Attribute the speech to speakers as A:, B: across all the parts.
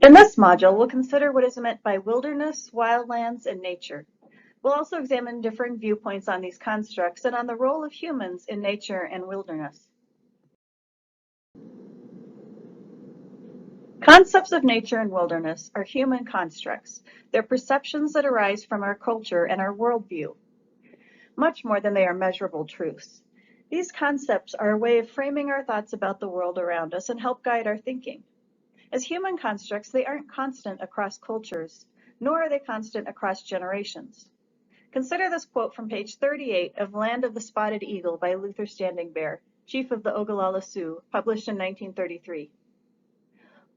A: In this module, we'll consider what is meant by wilderness, wildlands, and nature. We'll also examine different viewpoints on these constructs and on the role of humans in nature and wilderness. Concepts of nature and wilderness are human constructs. They're perceptions that arise from our culture and our worldview, much more than they are measurable truths. These concepts are a way of framing our thoughts about the world around us and help guide our thinking. As human constructs, they aren't constant across cultures, nor are they constant across generations. Consider this quote from page 38 of Land of the Spotted Eagle by Luther Standing Bear, chief of the Ogallala Sioux, published in 1933.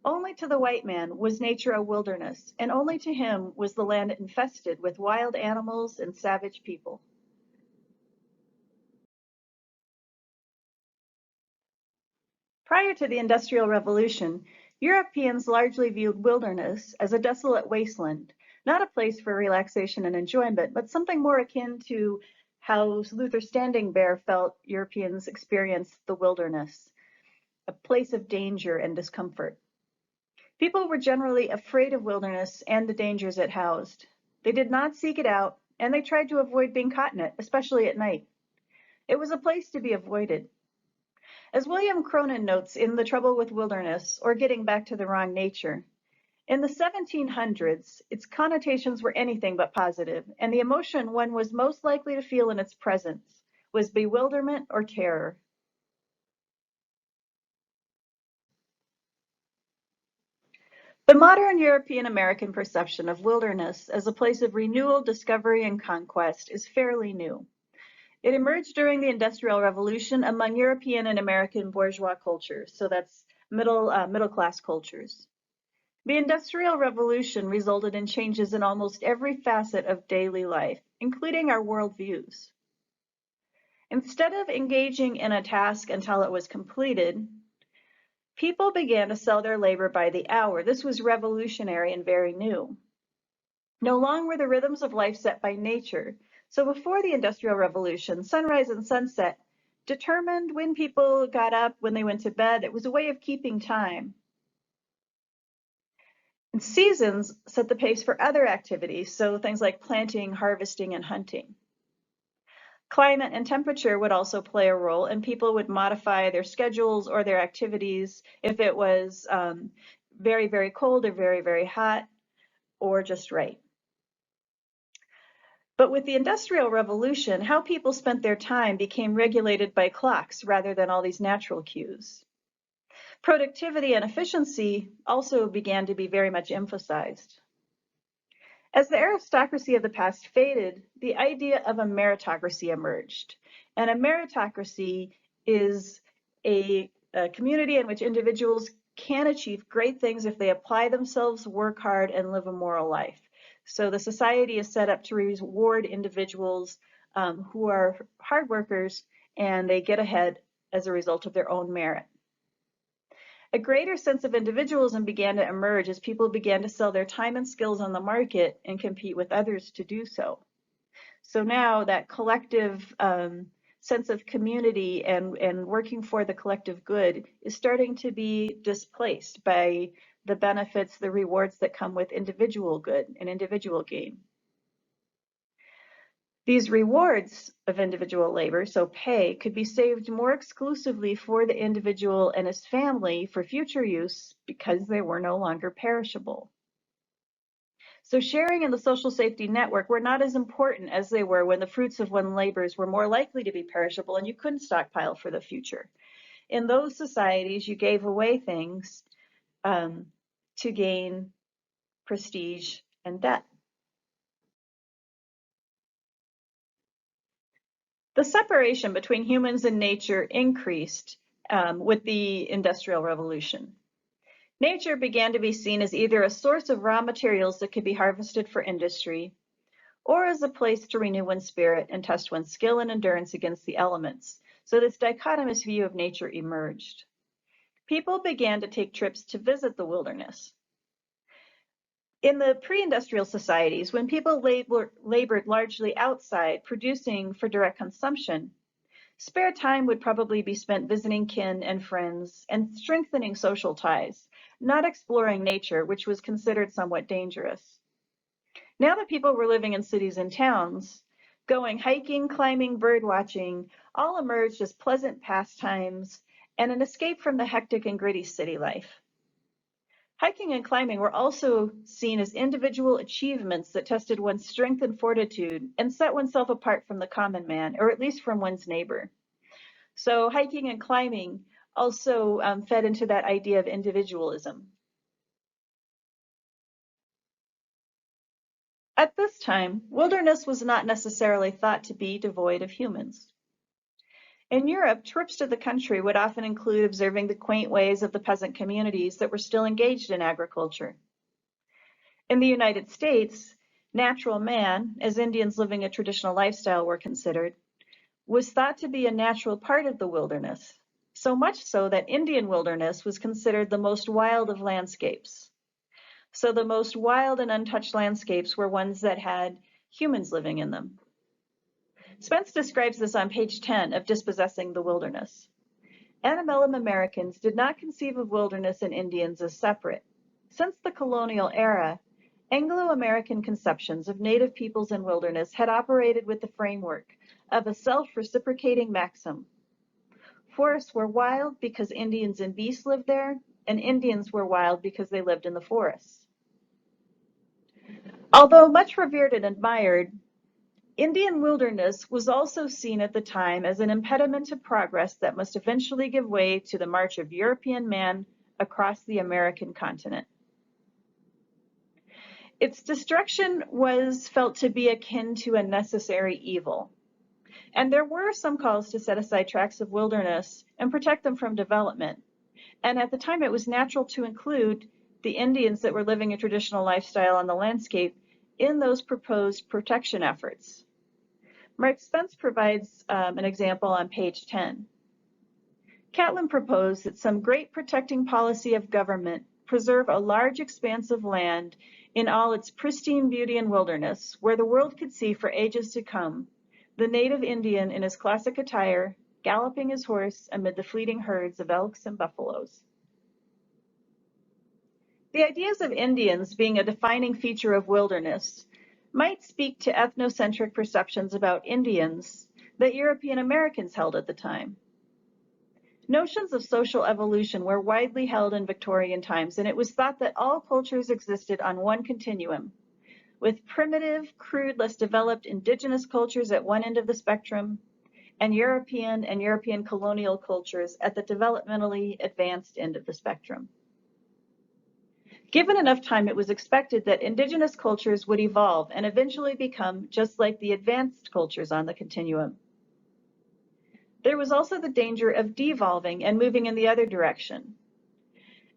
A: Only to the white man was nature a wilderness, and only to him was the land infested with wild animals and savage people. Prior to the Industrial Revolution, Europeans largely viewed wilderness as a desolate wasteland, not a place for relaxation and enjoyment, but something more akin to how Luther Standing Bear felt Europeans experienced the wilderness, a place of danger and discomfort. People were generally afraid of wilderness and the dangers it housed. They did not seek it out, and they tried to avoid being caught in it, especially at night. It was a place to be avoided. As William Cronin notes in The Trouble with Wilderness, or Getting Back to the Wrong Nature, in the 1700s, its connotations were anything but positive, and the emotion one was most likely to feel in its presence was bewilderment or terror. The modern European American perception of wilderness as a place of renewal, discovery, and conquest is fairly new. It emerged during the Industrial Revolution among European and American bourgeois cultures, so that's middle class cultures. The Industrial Revolution resulted in changes in almost every facet of daily life, including our worldviews. Instead of engaging in a task until it was completed, people began to sell their labor by the hour. This was revolutionary and very new. No longer were the rhythms of life set by nature. So before the Industrial Revolution, sunrise and sunset determined when people got up, when they went to bed. It was a way of keeping time. And seasons set the pace for other activities, so things like planting, harvesting, and hunting. Climate and temperature would also play a role, and people would modify their schedules or their activities if it was very, very cold or very, very hot, or just right. But with the Industrial Revolution, how people spent their time became regulated by clocks rather than all these natural cues. Productivity and efficiency also began to be very much emphasized. As the aristocracy of the past faded, the idea of a meritocracy emerged. And a meritocracy is a community in which individuals can achieve great things if they apply themselves, work hard, and live a moral life. So the society is set up to reward individuals who are hard workers, and they get ahead as a result of their own merit. A greater sense of individualism began to emerge as people began to sell their time and skills on the market and compete with others to do so. So now that collective sense of community and working for the collective good is starting to be displaced by the benefits, the rewards that come with individual good and individual gain. These rewards of individual labor, so pay, could be saved more exclusively for the individual and his family for future use because they were no longer perishable. So sharing in the social safety network were not as important as they were when the fruits of one's labors were more likely to be perishable and you couldn't stockpile for the future. In those societies, you gave away things to gain prestige and debt. The separation between humans and nature increased with the Industrial Revolution. Nature began to be seen as either a source of raw materials that could be harvested for industry, or as a place to renew one's spirit and test one's skill and endurance against the elements. So this dichotomous view of nature emerged. People began to take trips to visit the wilderness. In the pre-industrial societies, when people labored largely outside, producing for direct consumption, Spare time would probably be spent visiting kin and friends and strengthening social ties, not exploring nature, which was considered somewhat dangerous. Now that people were living in cities and towns, going hiking, climbing, bird watching all emerged as pleasant pastimes and an escape from the hectic and gritty city life. Hiking and climbing were also seen as individual achievements that tested one's strength and fortitude and set oneself apart from the common man, or at least from one's neighbor. So hiking and climbing also fed into that idea of individualism. At this time, wilderness was not necessarily thought to be devoid of humans. In Europe, trips to the country would often include observing the quaint ways of the peasant communities that were still engaged in agriculture. In the United States, natural man, as Indians living a traditional lifestyle were considered, was thought to be a natural part of the wilderness, so much so that Indian wilderness was considered the most wild of landscapes. So the most wild and untouched landscapes were ones that had humans living in them. Spence describes this on page 10 of Dispossessing the Wilderness. Antebellum Americans did not conceive of wilderness and Indians as separate. Since the colonial era, Anglo-American conceptions of native peoples and wilderness had operated with the framework of a self-reciprocating maxim. Forests were wild because Indians and beasts lived there, and Indians were wild because they lived in the forests. Although much revered and admired, Indian wilderness was also seen at the time as an impediment to progress that must eventually give way to the march of European man across the American continent. Its destruction was felt to be akin to a necessary evil, and there were some calls to set aside tracts of wilderness and protect them from development. And at the time, it was natural to include the Indians that were living a traditional lifestyle on the landscape in those proposed protection efforts. Mark Spence provides an example on page 10. Catlin proposed that some great protecting policy of government preserve a large expanse of land in all its pristine beauty and wilderness, where the world could see for ages to come the native Indian in his classic attire, galloping his horse amid the fleeting herds of elks and buffaloes. The ideas of Indians being a defining feature of wilderness might speak to ethnocentric perceptions about Indians that European Americans held at the time. Notions of social evolution were widely held in Victorian times, and it was thought that all cultures existed on one continuum, with primitive, crude, less developed indigenous cultures at one end of the spectrum, and European colonial cultures at the developmentally advanced end of the spectrum. Given enough time, it was expected that indigenous cultures would evolve and eventually become just like the advanced cultures on the continuum. There was also the danger of devolving and moving in the other direction.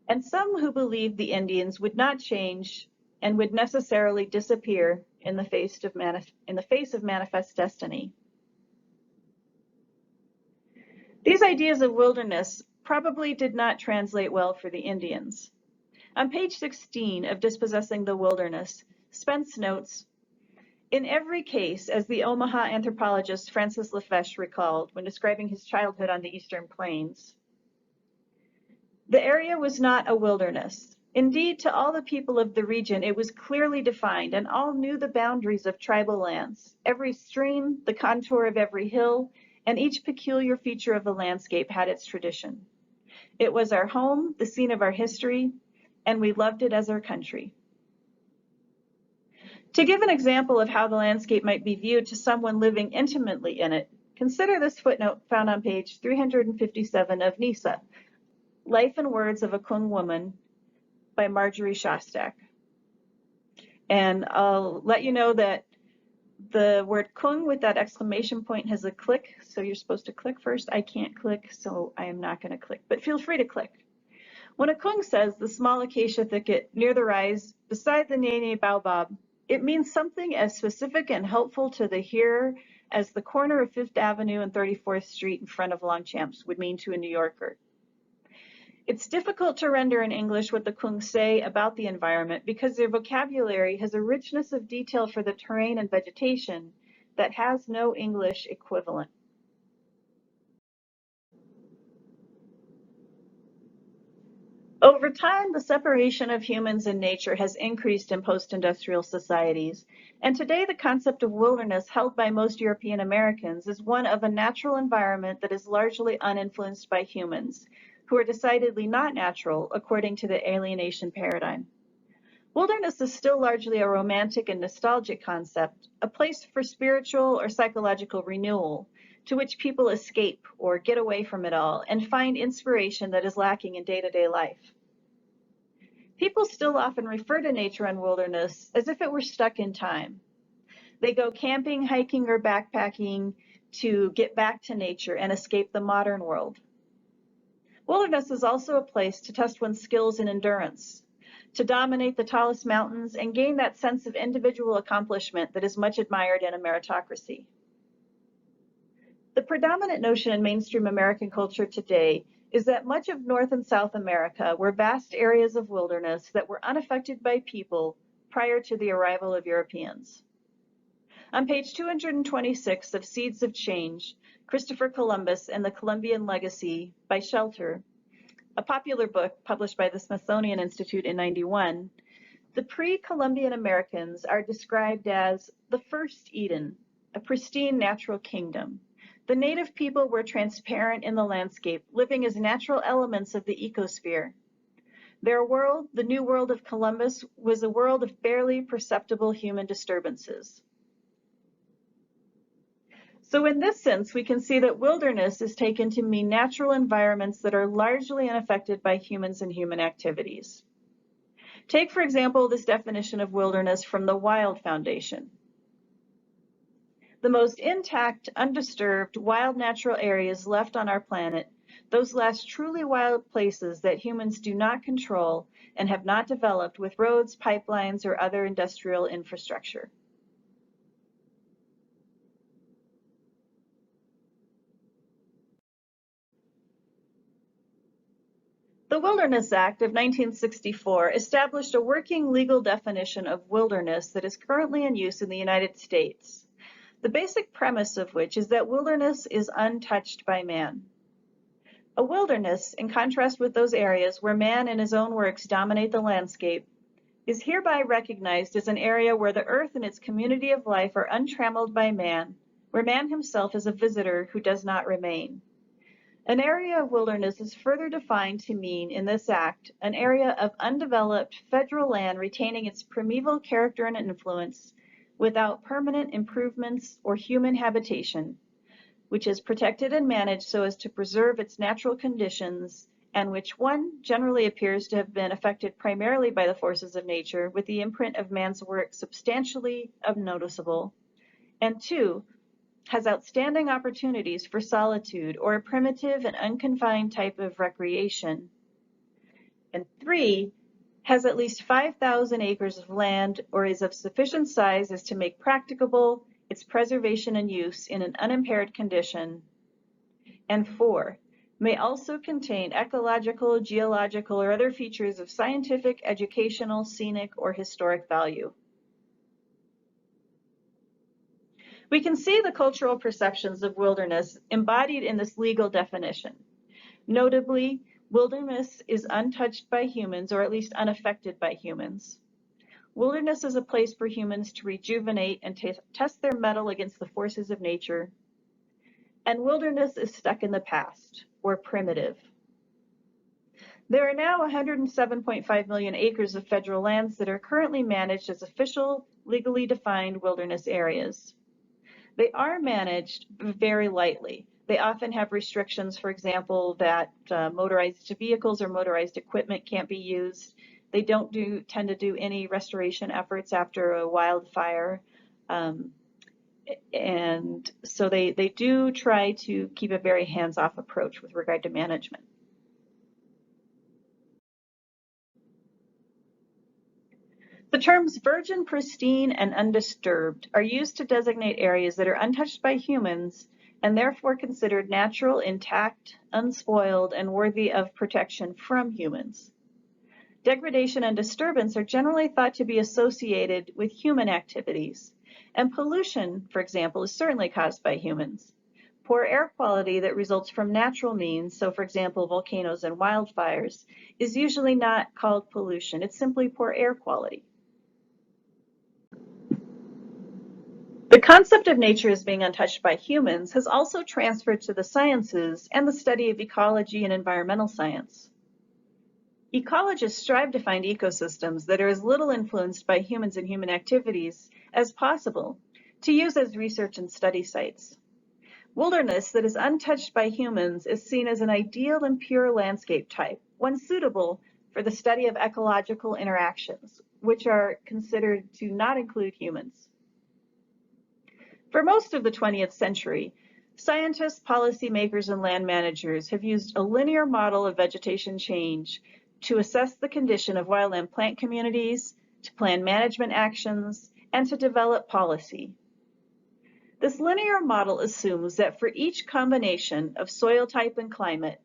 A: And some who believed the Indians would not change and would necessarily disappear in the face of manifest destiny. These ideas of wilderness probably did not translate well for the Indians. On page 16 of Dispossessing the Wilderness, Spence notes, in every case, as the Omaha anthropologist Francis Lefeche recalled when describing his childhood on the Eastern Plains, the area was not a wilderness. Indeed, to all the people of the region, it was clearly defined, and all knew the boundaries of tribal lands. Every stream, the contour of every hill, and each peculiar feature of the landscape had its tradition. It was our home, the scene of our history, and we loved it as our country. To give an example of how the landscape might be viewed to someone living intimately in it, consider this footnote found on page 357 of Nisa, Life and Words of a Kung Woman by Marjorie Shostak. And I'll let you know that the word Kung with that exclamation point has a click, so you're supposed to click first. I can't click, so I am not going to click, but feel free to click. When a Kung says the small acacia thicket near the rise beside the Nene baobab, it means something as specific and helpful to the hearer as the corner of 5th Avenue and 34th Street in front of Longchamps would mean to a New Yorker. It's difficult to render in English what the Kung say about the environment because their vocabulary has a richness of detail for the terrain and vegetation that has no English equivalent. Over time, the separation of humans and nature has increased in post-industrial societies, and today the concept of wilderness held by most European Americans is one of a natural environment that is largely uninfluenced by humans, who are decidedly not natural according to the alienation paradigm. Wilderness is still largely a romantic and nostalgic concept, a place for spiritual or psychological renewal, to which people escape or get away from it all and find inspiration that is lacking in day-to-day life. People still often refer to nature and wilderness as if it were stuck in time. They go camping, hiking, or backpacking to get back to nature and escape the modern world. Wilderness is also a place to test one's skills in endurance, to dominate the tallest mountains and gain that sense of individual accomplishment that is much admired in a meritocracy. The predominant notion in mainstream American culture today is that much of North and South America were vast areas of wilderness that were unaffected by people prior to the arrival of Europeans. On page 226 of Seeds of Change, Christopher Columbus and the Columbian Legacy by Shelter, a popular book published by the Smithsonian Institute in '91, the pre-Columbian Americans are described as the first Eden, a pristine natural kingdom. The native people were transparent in the landscape, living as natural elements of the ecosphere. Their world, the New World of Columbus, was a world of barely perceptible human disturbances. So in this sense, we can see that wilderness is taken to mean natural environments that are largely unaffected by humans and human activities. Take, for example, this definition of wilderness from the Wild Foundation. The most intact, undisturbed, wild natural areas left on our planet, those last truly wild places that humans do not control and have not developed with roads, pipelines, or other industrial infrastructure. The Wilderness Act of 1964 established a working legal definition of wilderness that is currently in use in the United States. The basic premise of which is that wilderness is untouched by man. A wilderness, in contrast with those areas where man and his own works dominate the landscape, is hereby recognized as an area where the earth and its community of life are untrammeled by man, where man himself is a visitor who does not remain. An area of wilderness is further defined to mean, in this act, an area of undeveloped federal land retaining its primeval character and influence without permanent improvements or human habitation, which is protected and managed so as to preserve its natural conditions, and which, one, generally appears to have been affected primarily by the forces of nature, with the imprint of man's work substantially unnoticeable, and two, has outstanding opportunities for solitude or a primitive and unconfined type of recreation, and three, has at least 5,000 acres of land or is of sufficient size as to make practicable its preservation and use in an unimpaired condition, and four, may also contain ecological, geological, or other features of scientific, educational, scenic, or historic value. We can see the cultural perceptions of wilderness embodied in this legal definition. Notably, wilderness is untouched by humans, or at least unaffected by humans. Wilderness is a place for humans to rejuvenate and test their mettle against the forces of nature. And wilderness is stuck in the past, or primitive. There are now 107.5 million acres of federal lands that are currently managed as official, legally defined wilderness areas. They are managed very lightly. They often have restrictions, for example, that motorized vehicles or motorized equipment can't be used. They don't tend to do any restoration efforts after a wildfire. And so they do try to keep a very hands-off approach with regard to management. The terms virgin, pristine, and undisturbed are used to designate areas that are untouched by humans and therefore considered natural, intact, unspoiled, and worthy of protection from humans. Degradation and disturbance are generally thought to be associated with human activities, and pollution, for example, is certainly caused by humans. Poor air quality that results from natural means, so for example, volcanoes and wildfires, is usually not called pollution. It's simply poor air quality. The concept of nature as being untouched by humans has also transferred to the sciences and the study of ecology and environmental science. Ecologists strive to find ecosystems that are as little influenced by humans and human activities as possible to use as research and study sites. Wilderness that is untouched by humans is seen as an ideal and pure landscape type, one suitable for the study of ecological interactions, which are considered to not include humans. For most of the 20th century, scientists, policymakers, and land managers have used a linear model of vegetation change to assess the condition of wildland plant communities, to plan management actions, and to develop policy. This linear model assumes that for each combination of soil type and climate,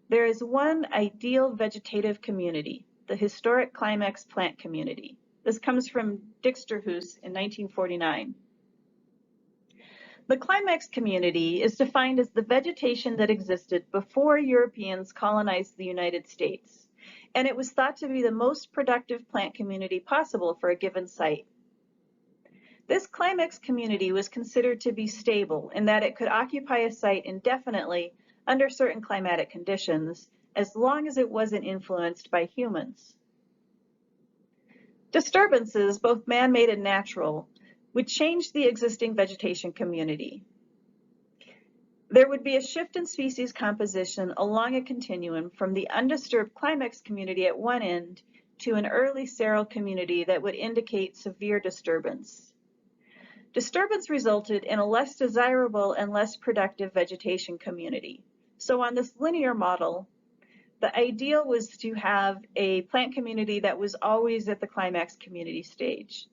A: there is one ideal vegetative community, the historic climax plant community. This comes from Dixterhuis in 1949. The climax community is defined as the vegetation that existed before Europeans colonized the United States, and it was thought to be the most productive plant community possible for a given site. This climax community was considered to be stable in that it could occupy a site indefinitely under certain climatic conditions, as long as it wasn't influenced by humans. Disturbances, both man-made and natural, would change the existing vegetation community. There would be a shift in species composition along a continuum from the undisturbed climax community at one end to an early seral community that would indicate severe disturbance. Disturbance resulted in a less desirable and less productive vegetation community. So on this linear model, the ideal was to have a plant community that was always at the climax community stage.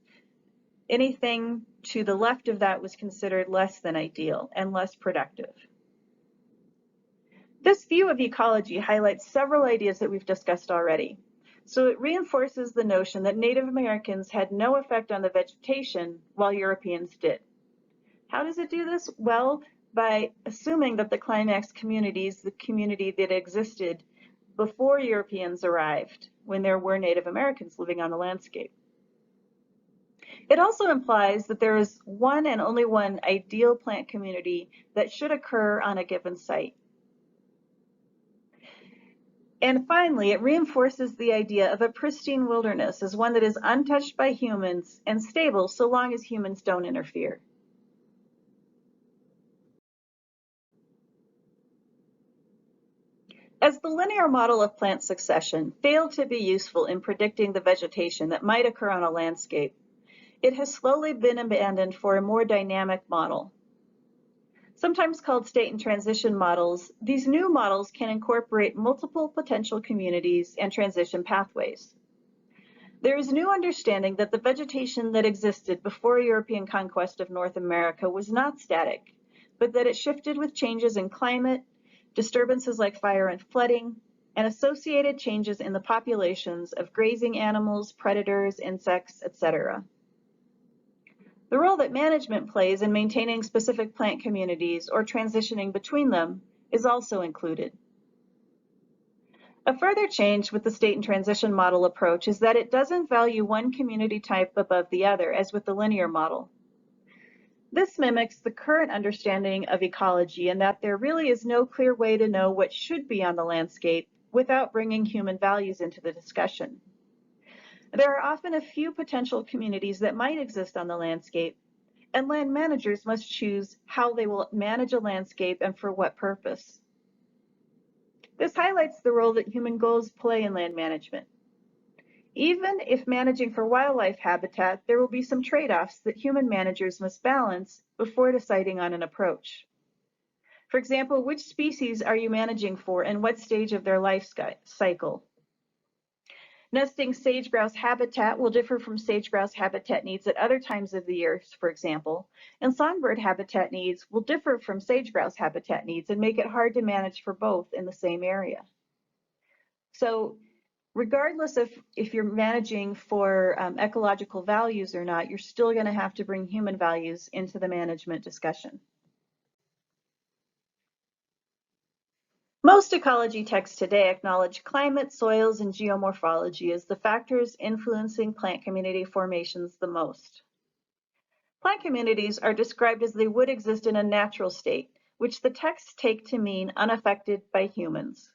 A: Anything to the left of that was considered less than ideal and less productive. This view of ecology highlights several ideas that we've discussed already. So it reinforces the notion that Native Americans had no effect on the vegetation while Europeans did. How does it do this? Well, by assuming that the climax community is the community that existed before Europeans arrived, when there were Native Americans living on the landscape. It also implies that there is one and only one ideal plant community that should occur on a given site. And finally, it reinforces the idea of a pristine wilderness as one that is untouched by humans and stable so long as humans don't interfere. As the linear model of plant succession failed to be useful in predicting the vegetation that might occur on a landscape, it has slowly been abandoned for a more dynamic model. Sometimes called state and transition models, these new models can incorporate multiple potential communities and transition pathways. There is new understanding that the vegetation that existed before European conquest of North America was not static, but that it shifted with changes in climate, disturbances like fire and flooding, and associated changes in the populations of grazing animals, predators, insects, etc. The role that management plays in maintaining specific plant communities or transitioning between them is also included. A further change with the state and transition model approach is that it doesn't value one community type above the other, as with the linear model. This mimics the current understanding of ecology in that there really is no clear way to know what should be on the landscape without bringing human values into the discussion. There are often a few potential communities that might exist on the landscape, and land managers must choose how they will manage a landscape and for what purpose. This highlights the role that human goals play in land management. Even if managing for wildlife habitat, there will be some trade-offs that human managers must balance before deciding on an approach. For example, which species are you managing for and what stage of their life cycle? Nesting sage-grouse habitat will differ from sage-grouse habitat needs at other times of the year, for example, and songbird habitat needs will differ from sage-grouse habitat needs and make it hard to manage for both in the same area. So regardless of if you're managing for ecological values or not, you're still going to have to bring human values into the management discussion. Most ecology texts today acknowledge climate, soils, and geomorphology as the factors influencing plant community formations the most. Plant communities are described as they would exist in a natural state, which the texts take to mean unaffected by humans.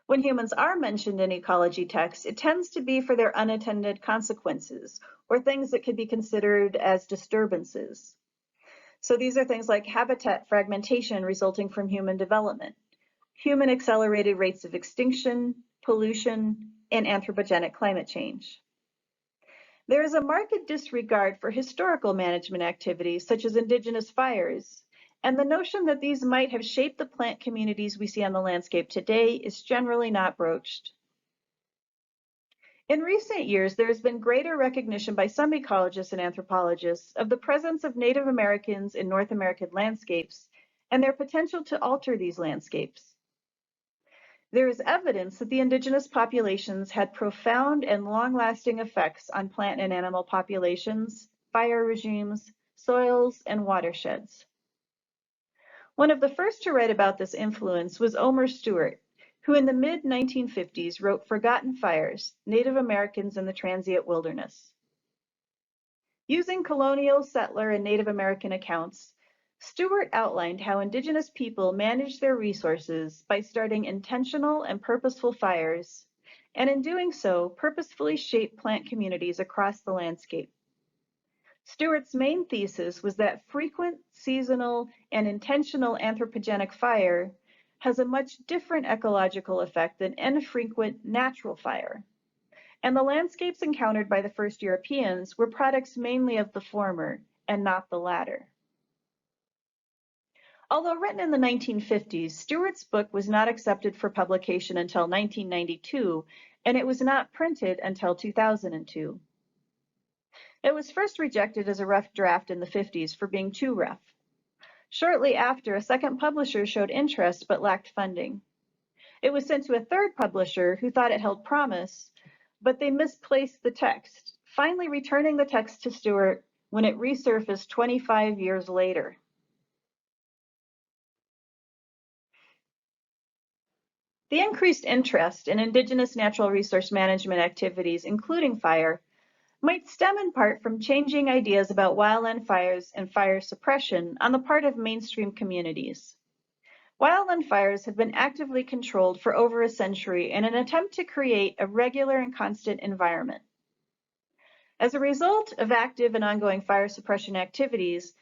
A: When humans are mentioned in ecology texts, it tends to be for their unintended consequences or things that could be considered as disturbances. So these are things like habitat fragmentation resulting from human development, human accelerated rates of extinction, pollution, and anthropogenic climate change. There is a marked disregard for historical management activities such as indigenous fires, and the notion that these might have shaped the plant communities we see on the landscape today is generally not broached. In recent years, there has been greater recognition by some ecologists and anthropologists of the presence of Native Americans in North American landscapes and their potential to alter these landscapes. There is evidence that the indigenous populations had profound and long-lasting effects on plant and animal populations, fire regimes, soils, and watersheds. One of the first to write about this influence was Omer Stewart, who in the mid-1950s wrote Forgotten Fires, Native Americans in the Transient Wilderness. Using colonial, settler, and Native American accounts, Stewart outlined how indigenous people managed their resources by starting intentional and purposeful fires, and in doing so, purposefully shaped plant communities across the landscape. Stewart's main thesis was that frequent, seasonal, and intentional anthropogenic fire has a much different ecological effect than infrequent natural fire. And the landscapes encountered by the first Europeans were products mainly of the former and not the latter. Although written in the 1950s, Stewart's book was not accepted for publication until 1992, and it was not printed until 2002. It was first rejected as a rough draft in the 50s for being too rough. Shortly after, a second publisher showed interest but lacked funding. It was sent to a third publisher who thought it held promise, but they misplaced the text, finally returning the text to Stewart when it resurfaced 25 years later. The increased interest in indigenous natural resource management activities, including fire, might stem in part from changing ideas about wildland fires and fire suppression on the part of mainstream communities. Wildland fires have been actively controlled for over a century in an attempt to create a regular and constant environment. As a result of active and ongoing fire suppression activities,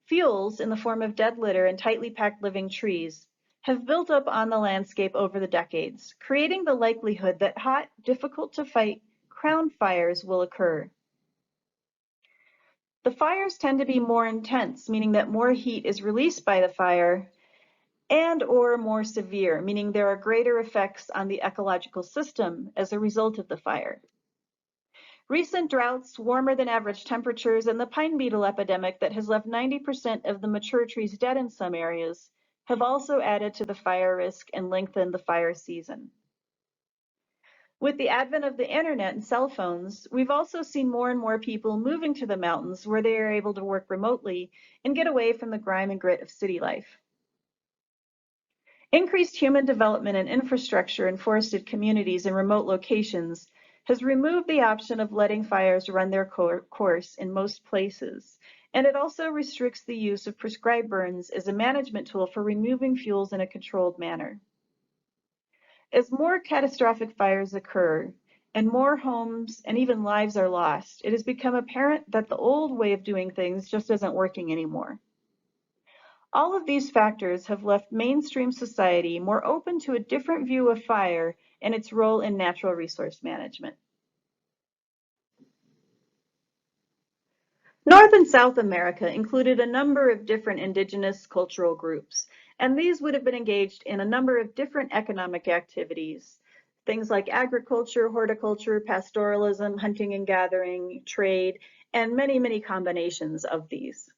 A: fuels in the form of dead litter and tightly packed living trees have built up on the landscape over the decades, creating the likelihood that hot, difficult to fight crown fires will occur. The fires tend to be more intense, meaning that more heat is released by the fire, and or more severe, meaning there are greater effects on the ecological system as a result of the fire. Recent droughts, warmer than average temperatures, and the pine beetle epidemic that has left 90% of the mature trees dead in some areas have also added to the fire risk and lengthened the fire season. With the advent of the internet and cell phones, we've also seen more and more people moving to the mountains where they are able to work remotely and get away from the grime and grit of city life. Increased human development and infrastructure in forested communities and remote locations has removed the option of letting fires run their course in most places, and it also restricts the use of prescribed burns as a management tool for removing fuels in a controlled manner. As more catastrophic fires occur and more homes and even lives are lost, it has become apparent that the old way of doing things just isn't working anymore. All of these factors have left mainstream society more open to a different view of fire and its role in natural resource management. North and South America included a number of different indigenous cultural groups, and these would have been engaged in a number of different economic activities, things like agriculture, horticulture, pastoralism, hunting and gathering, trade, and many, many combinations of these.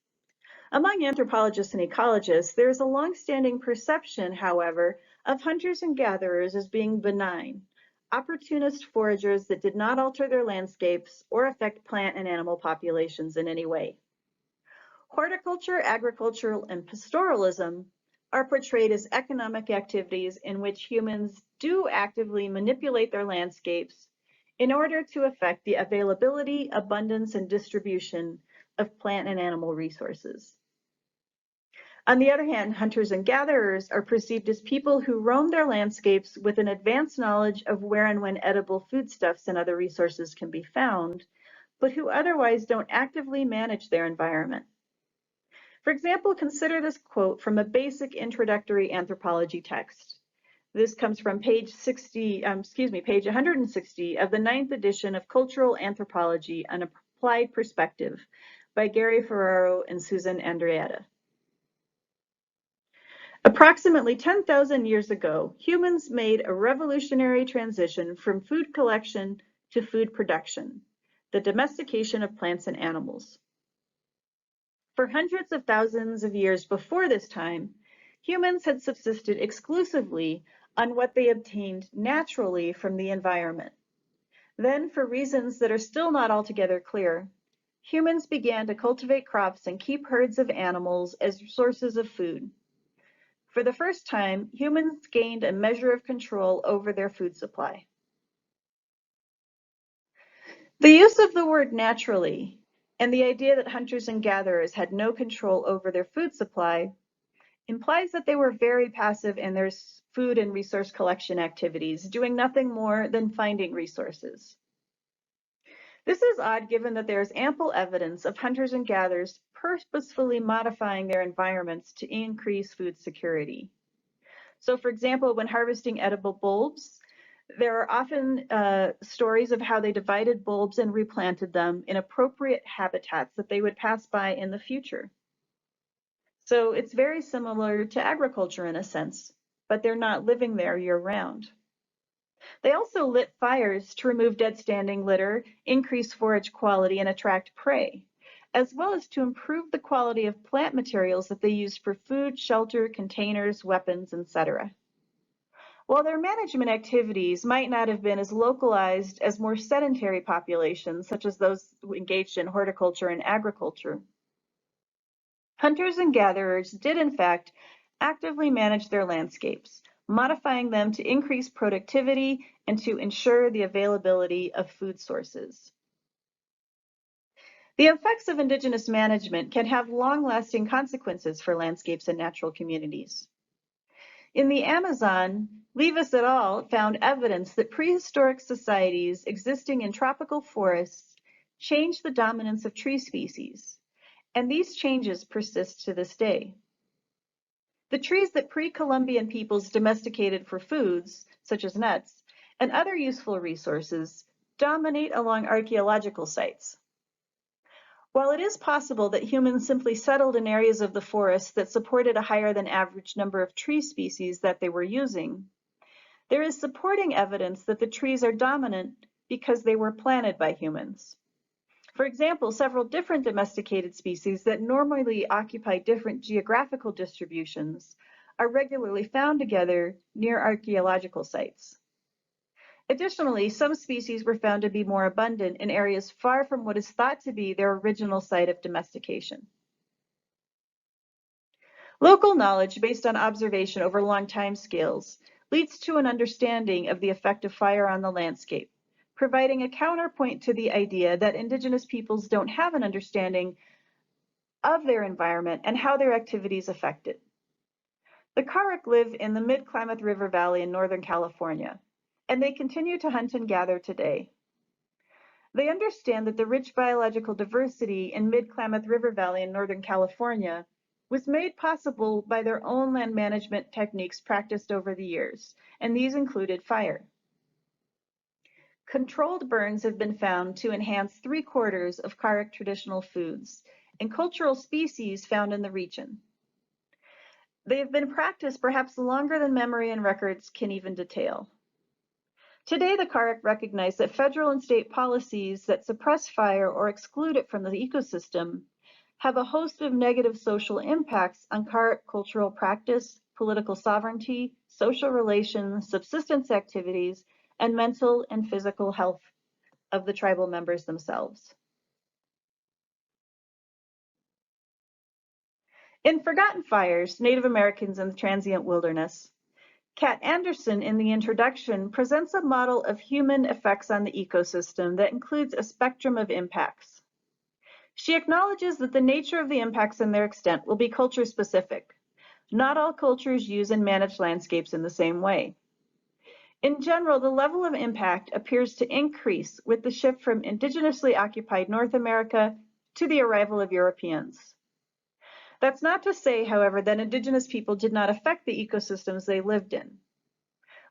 A: Among anthropologists and ecologists, there is a long-standing perception, however, of hunters and gatherers as being benign, opportunist foragers that did not alter their landscapes or affect plant and animal populations in any way. Horticulture, agricultural, and pastoralism are portrayed as economic activities in which humans do actively manipulate their landscapes in order to affect the availability, abundance, and distribution of plant and animal resources. On the other hand, hunters and gatherers are perceived as people who roam their landscapes with an advanced knowledge of where and when edible foodstuffs and other resources can be found, but who otherwise don't actively manage their environment. For example, consider this quote from a basic introductory anthropology text. This comes from page 160 of the 9th edition of Cultural Anthropology, an Applied Perspective by Gary Ferraro and Susan Andreatta. Approximately 10,000 years ago, humans made a revolutionary transition from food collection to food production, the domestication of plants and animals. For hundreds of thousands of years before this time, humans had subsisted exclusively on what they obtained naturally from the environment. Then, for reasons that are still not altogether clear, humans began to cultivate crops and keep herds of animals as sources of food. For the first time, humans gained a measure of control over their food supply. The use of the word naturally and the idea that hunters and gatherers had no control over their food supply implies that they were very passive in their food and resource collection activities, doing nothing more than finding resources. This is odd given that there is ample evidence of hunters and gatherers purposefully modifying their environments to increase food security. So for example, when harvesting edible bulbs, there are often stories of how they divided bulbs and replanted them in appropriate habitats that they would pass by in the future. So it's very similar to agriculture in a sense, but they're not living there year-round. They also lit fires to remove dead standing litter, increase forage quality, and attract prey, as well as to improve the quality of plant materials that they used for food, shelter, containers, weapons, etc. While their management activities might not have been as localized as more sedentary populations, such as those engaged in horticulture and agriculture, hunters and gatherers did in fact actively manage their landscapes, modifying them to increase productivity and to ensure the availability of food sources. The effects of indigenous management can have long-lasting consequences for landscapes and natural communities. In the Amazon, Levis et al. Found evidence that prehistoric societies existing in tropical forests changed the dominance of tree species, and these changes persist to this day. The trees that pre-Columbian peoples domesticated for foods, such as nuts, and other useful resources, dominate along archaeological sites. While it is possible that humans simply settled in areas of the forest that supported a higher than average number of tree species that they were using, there is supporting evidence that the trees are dominant because they were planted by humans. For example, several different domesticated species that normally occupy different geographical distributions are regularly found together near archaeological sites. Additionally, some species were found to be more abundant in areas far from what is thought to be their original site of domestication. Local knowledge based on observation over long time scales leads to an understanding of the effect of fire on the landscape, providing a counterpoint to the idea that indigenous peoples don't have an understanding of their environment and how their activities affect it. The Karuk live in the Mid-Klamath River Valley in Northern California, and they continue to hunt and gather today. They understand that the rich biological diversity in Mid-Klamath River Valley in Northern California was made possible by their own land management techniques practiced over the years, and these included fire. Controlled burns have been found to enhance 3/4 of Karuk traditional foods and cultural species found in the region. They have been practiced perhaps longer than memory and records can even detail. Today, the Karuk recognize that federal and state policies that suppress fire or exclude it from the ecosystem have a host of negative social impacts on Karuk cultural practice, political sovereignty, social relations, subsistence activities, and mental and physical health of the tribal members themselves. In Forgotten Fires, Native Americans in the Transient Wilderness, Kat Anderson in the introduction presents a model of human effects on the ecosystem that includes a spectrum of impacts. She acknowledges that the nature of the impacts and their extent will be culture specific. Not all cultures use and manage landscapes in the same way. In general, the level of impact appears to increase with the shift from indigenously occupied North America to the arrival of Europeans. That's not to say, however, that indigenous people did not affect the ecosystems they lived in.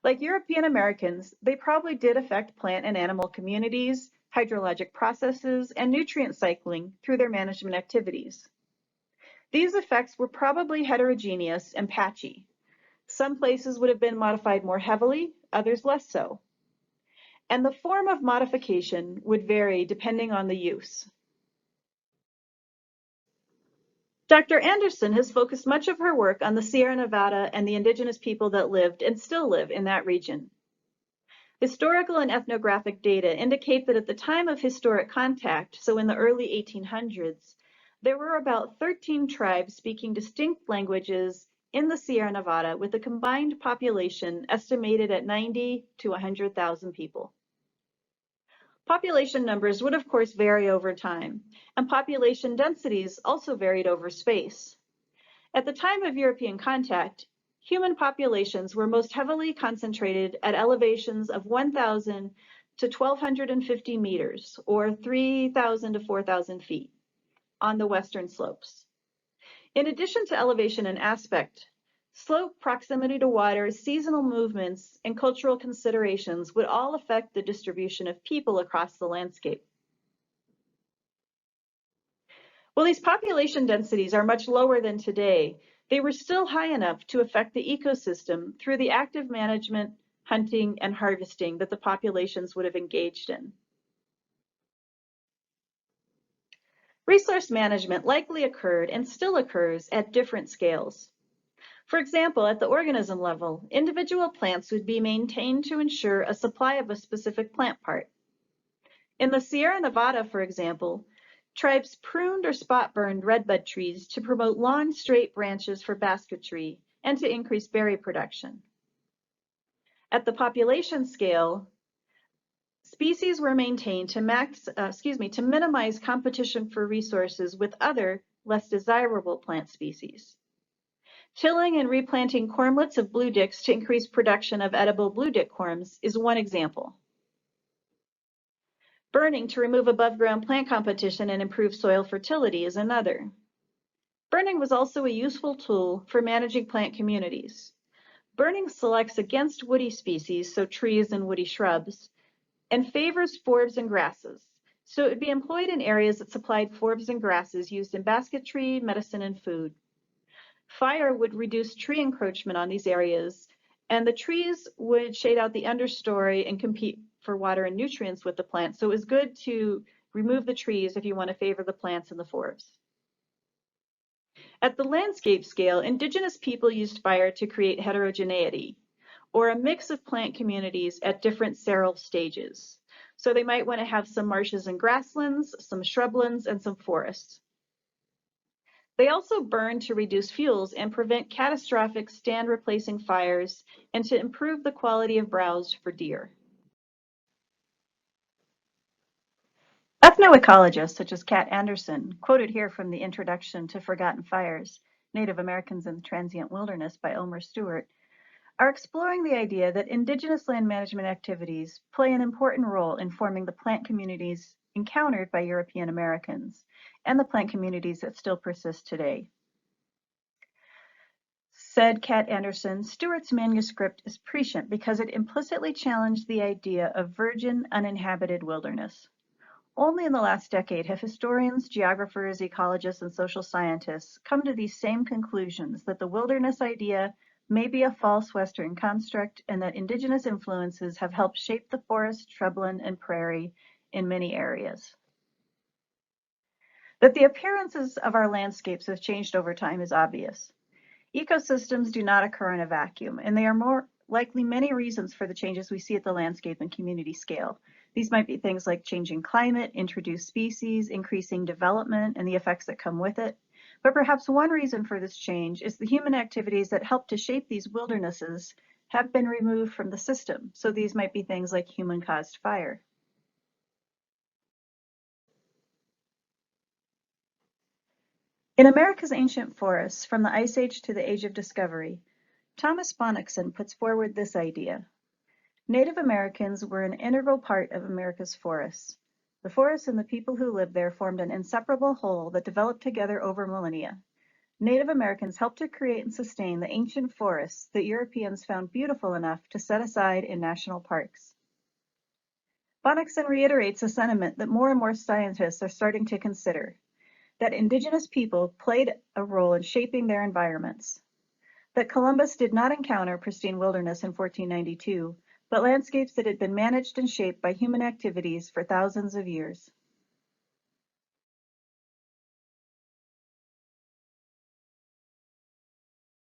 A: Like European Americans, they probably did affect plant and animal communities, hydrologic processes, and nutrient cycling through their management activities. These effects were probably heterogeneous and patchy. Some places would have been modified more heavily, others less so. And the form of modification would vary depending on the use. Dr. Anderson has focused much of her work on the Sierra Nevada and the indigenous people that lived and still live in that region. Historical and ethnographic data indicate that at the time of historic contact, so in the early 1800s, there were about 13 tribes speaking distinct languages in the Sierra Nevada with a combined population estimated at 90 to 100,000 people. Population numbers would of course vary over time, and population densities also varied over space. At the time of European contact, human populations were most heavily concentrated at elevations of 1,000 to 1,250 meters, or 3,000 to 4,000 feet, on the western slopes. In addition to elevation and aspect, slope, proximity to water, seasonal movements, and cultural considerations would all affect the distribution of people across the landscape. While these population densities are much lower than today, they were still high enough to affect the ecosystem through the active management, hunting, and harvesting that the populations would have engaged in. Resource management likely occurred and still occurs at different scales. For example, at the organism level, individual plants would be maintained to ensure a supply of a specific plant part. In the Sierra Nevada, for example, tribes pruned or spot burned redbud trees to promote long, straight branches for basketry and to increase berry production. At the population scale, species were maintained to minimize competition for resources with other, less desirable plant species. Tilling and replanting cormlets of blue dicks to increase production of edible blue dick corms is one example. Burning to remove above-ground plant competition and improve soil fertility is another. Burning was also a useful tool for managing plant communities. Burning selects against woody species, so trees and woody shrubs, and favors forbs and grasses. So it would be employed in areas that supplied forbs and grasses used in basketry, medicine, and food. Fire would reduce tree encroachment on these areas, and the trees would shade out the understory and compete for water and nutrients with the plants. So it was good to remove the trees if you want to favor the plants and the forbs. At the landscape scale, indigenous people used fire to create heterogeneity, or a mix of plant communities at different seral stages. So they might want to have some marshes and grasslands, some shrublands, and some forests. They also burn to reduce fuels and prevent catastrophic stand-replacing fires and to improve the quality of browse for deer. Ethnoecologists such as Kat Anderson, quoted here from the introduction to Forgotten Fires, Native Americans in the Transient Wilderness by Elmer Stewart, are exploring the idea that indigenous land management activities play an important role in forming the plant communities encountered by European Americans and the plant communities that still persist today. Said Kat Anderson, Stewart's manuscript is prescient because it implicitly challenged the idea of virgin, uninhabited wilderness. Only in the last decade have historians, geographers, ecologists, and social scientists come to these same conclusions that the wilderness idea may be a false Western construct and that indigenous influences have helped shape the forest, shrubland, and prairie in many areas. That the appearances of our landscapes have changed over time is obvious. Ecosystems do not occur in a vacuum, and there are more likely many reasons for the changes we see at the landscape and community scale. These might be things like changing climate, introduced species, increasing development, and the effects that come with it. But perhaps one reason for this change is the human activities that helped to shape these wildernesses have been removed from the system. So these might be things like human-caused fire. In America's ancient forests, from the Ice Age to the Age of Discovery, Thomas Bonnickson puts forward this idea. Native Americans were an integral part of America's forests. The forests and the people who lived there formed an inseparable whole that developed together over millennia. Native Americans helped to create and sustain the ancient forests that Europeans found beautiful enough to set aside in national parks. Bonnickson reiterates a sentiment that more and more scientists are starting to consider, that indigenous people played a role in shaping their environments, that Columbus did not encounter pristine wilderness in 1492, but landscapes that had been managed and shaped by human activities for thousands of years.